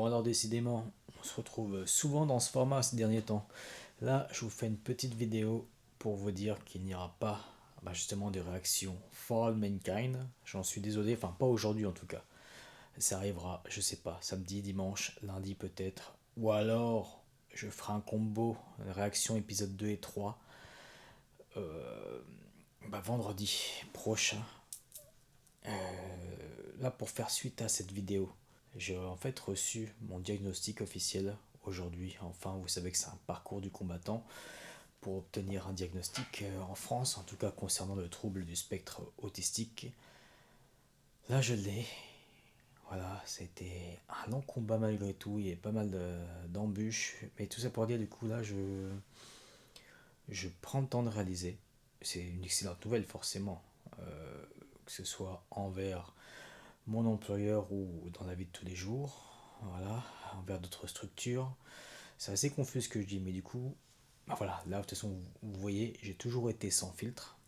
Bon alors décidément, on se retrouve souvent dans ce format ces derniers temps. Là, je vous fais une petite vidéo pour vous dire qu'il n'y aura pas justement de réaction For All Mankind. J'en suis désolé, enfin pas aujourd'hui en tout cas. Ça arrivera, je sais pas, samedi, dimanche, lundi peut-être. Ou alors, je ferai un combo, réaction épisode 2 et 3, vendredi prochain. Là, pour faire suite à cette vidéo, j'ai en fait reçu mon diagnostic officiel aujourd'hui. Enfin, vous savez que c'est un parcours du combattant pour obtenir un diagnostic en France, en tout cas concernant le trouble du spectre autistique. Là, je l'ai. Voilà, c'était un long combat malgré tout. Il y a pas mal d'embûches. Mais tout ça pour dire, du coup, là, je prends le temps de réaliser. C'est une excellente nouvelle, forcément. Que ce soit envers mon employeur ou dans la vie de tous les jours, voilà, envers d'autres structures. C'est assez confus ce que je dis, mais du coup, voilà, là de toute façon, vous voyez, j'ai toujours été sans filtre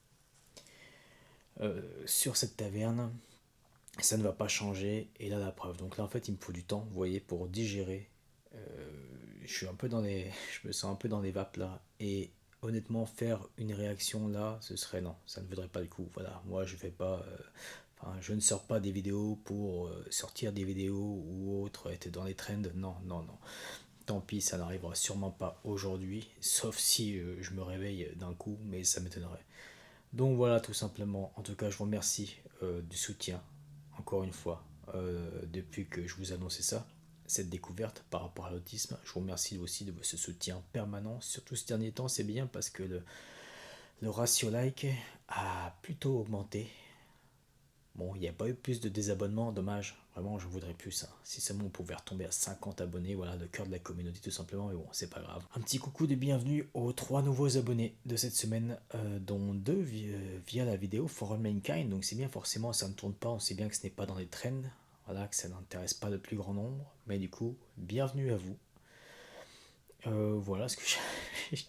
sur cette taverne. Ça ne va pas changer, et là la preuve. Donc là en fait, il me faut du temps, vous voyez, pour digérer. Je suis un peu dans les, je me sens un peu dans les vapes là, et honnêtement, faire une réaction là, ce serait non, ça ne vaudrait pas le coup. Voilà, moi je fais pas. Enfin, je ne sors pas des vidéos pour sortir des vidéos ou autre, être dans les trends. Non, non, non. Tant pis, ça n'arrivera sûrement pas aujourd'hui, sauf si je me réveille d'un coup, mais ça m'étonnerait. Donc voilà, tout simplement. En tout cas, je vous remercie du soutien, encore une fois, depuis que je vous ai annoncé ça, cette découverte par rapport à l'autisme. Je vous remercie aussi de ce soutien permanent. Surtout ces derniers temps, c'est bien parce que le ratio like a plutôt augmenté. Bon, il n'y a pas eu plus de désabonnements, dommage. Vraiment, je voudrais plus, hein. Si seulement on pouvait retomber à 50 abonnés, voilà, le cœur de la communauté tout simplement, mais bon, c'est pas grave. Un petit coucou de bienvenue aux 3 nouveaux abonnés de cette semaine, dont 2 via la vidéo For All Mankind, donc c'est bien, forcément, ça ne tourne pas, on sait bien que ce n'est pas dans les trends, voilà, que ça n'intéresse pas le plus grand nombre, mais du coup, bienvenue à vous. Voilà ce que j'ai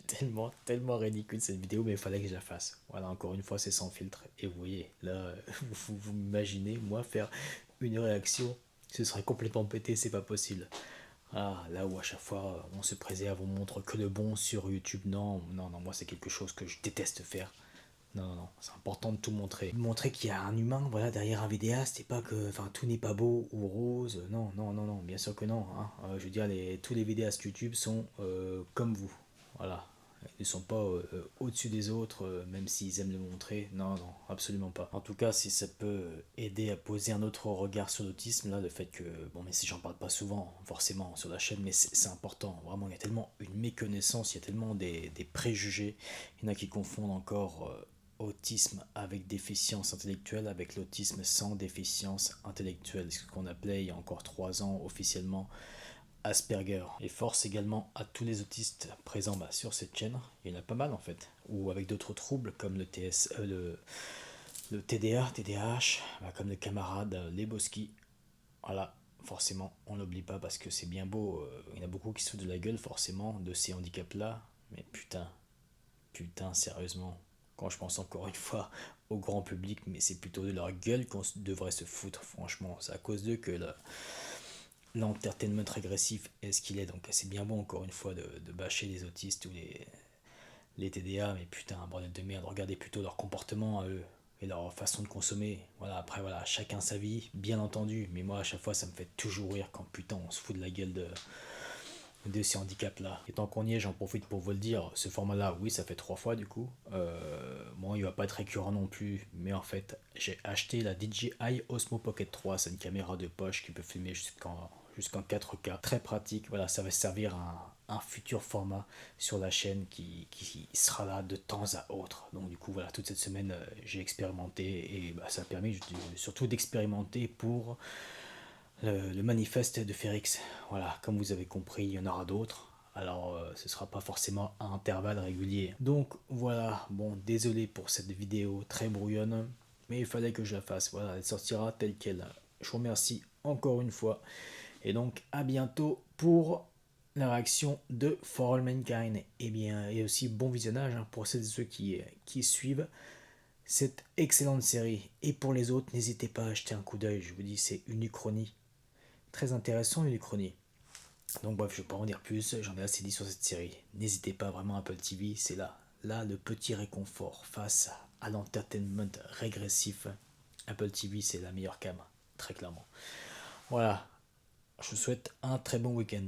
tellement ridicule cette vidéo, mais il fallait que je la fasse. Voilà, encore une fois, c'est sans filtre. Et vous voyez, là, vous m'imaginez, moi, faire une réaction, ce serait complètement pété, c'est pas possible. Ah, là où à chaque fois on se préserve, on montre que le bon sur YouTube, non, non, non, moi c'est quelque chose que je déteste faire. Non, non, non, c'est important de tout montrer. Montrer qu'il y a un humain, voilà, derrière un vidéaste, et pas que, enfin, tout n'est pas beau ou rose. Non, non, non, non, bien sûr que non, hein. Je veux dire, tous les vidéastes YouTube sont comme vous. Voilà. Ils ne sont pas au-dessus des autres, même s'ils aiment le montrer. Non, non, absolument pas. En tout cas, si ça peut aider à poser un autre regard sur l'autisme, là, le fait que, bon, mais si j'en parle pas souvent, forcément, sur la chaîne, mais c'est important. Vraiment, il y a tellement une méconnaissance, il y a tellement des préjugés. Il y en a qui confondent encore autisme avec déficience intellectuelle avec l'autisme sans déficience intellectuelle, ce qu'on appelait il y a encore 3 ans officiellement Asperger. Et force également à tous les autistes présents sur cette chaîne, il y en a pas mal en fait, ou avec d'autres troubles comme le le TDA, TDAH, comme le camarade Leboski. Voilà, forcément, on n'oublie pas parce que c'est bien beau, il y en a beaucoup qui se foutent de la gueule forcément de ces handicaps-là, mais putain, putain, sérieusement, quand je pense encore une fois au grand public, mais c'est plutôt de leur gueule qu'on devrait se foutre, franchement. C'est à cause d'eux que l'entertainment régressif est ce qu'il est. Donc c'est bien bon, encore une fois, de bâcher les autistes ou les TDA, mais putain, un bordel de merde. Regardez plutôt leur comportement à eux et leur façon de consommer. Voilà, après, voilà, chacun sa vie, bien entendu. Mais moi, à chaque fois, ça me fait toujours rire quand putain, on se fout de la gueule de ces handicaps-là. Et tant qu'on y est, j'en profite pour vous le dire, ce format-là, oui, ça fait 3 fois du coup. Bon, il va pas être récurrent non plus, mais en fait, j'ai acheté la DJI Osmo Pocket 3, c'est une caméra de poche qui peut filmer jusqu'en 4K. Très pratique, voilà, ça va servir à un futur format sur la chaîne qui sera là de temps à autre. Donc du coup, voilà, toute cette semaine, j'ai expérimenté et ça a permis surtout d'expérimenter pour le manifeste de Férix. Voilà, comme vous avez compris, il y en aura d'autres. Alors, ce sera pas forcément à intervalles réguliers. Donc voilà, bon, désolé pour cette vidéo très brouillonne, mais il fallait que je la fasse. Voilà, elle sortira telle qu'elle. Je vous remercie encore une fois. Et donc, à bientôt pour la réaction de For All Mankind. Et bien, et aussi bon visionnage pour celles et ceux qui suivent cette excellente série. Et pour les autres, n'hésitez pas à jeter un coup d'œil. Je vous dis, c'est une uchronie. Très intéressant, une uchronie. Donc bref, je vais pas en dire plus, j'en ai assez dit sur cette série. N'hésitez pas vraiment, Apple TV, c'est là le petit réconfort face à l'entertainment régressif. Apple TV, c'est la meilleure cam, très clairement. Voilà, je vous souhaite un très bon week-end.